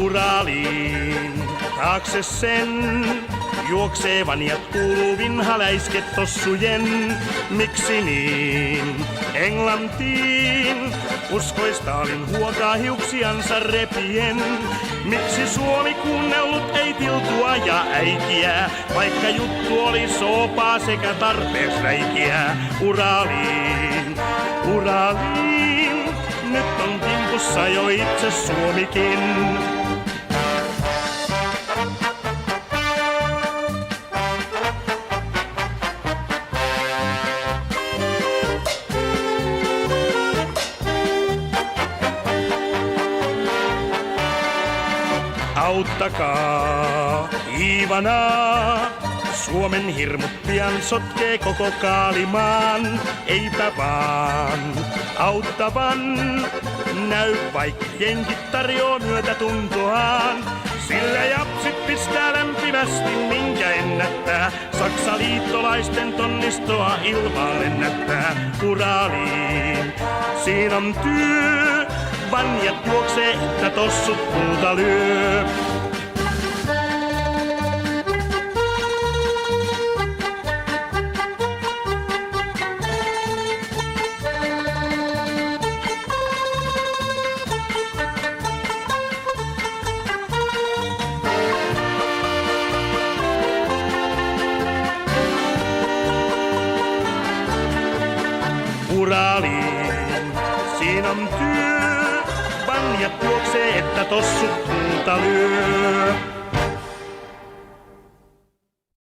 Uraliin taakse sen juoksee vanjat kuuluu vinhaläisket tossujen. Miksi niin? Englantiin uskoi Stalin huokaa hiuksiansa repien. Miksi Suomi kuunnellut ei tiltua ja äikiä, vaikka juttu oli soopaa sekä tarpeeksi räikiä? Uraliin, Uraliin, nyt on kimpussa jo itse Suomikin. Auttakaa Iivanaa, Suomen hirmut pian sotkee koko Kaalimaan. Eipä vaan auttavan näy, vaikka jenkit tarjoaa myötätuntoaan. Sillä japsit pistää lämpimästi, minkä ennättää. Saksa liittolaisten tonnistoa ilmaan lennättää. Uraliin, siinä on työ. Vanjat juoksee, että tossut puuta lyö. Uraliin, siinä on työ. Vanjat juoksee, että tossut puuta lyö.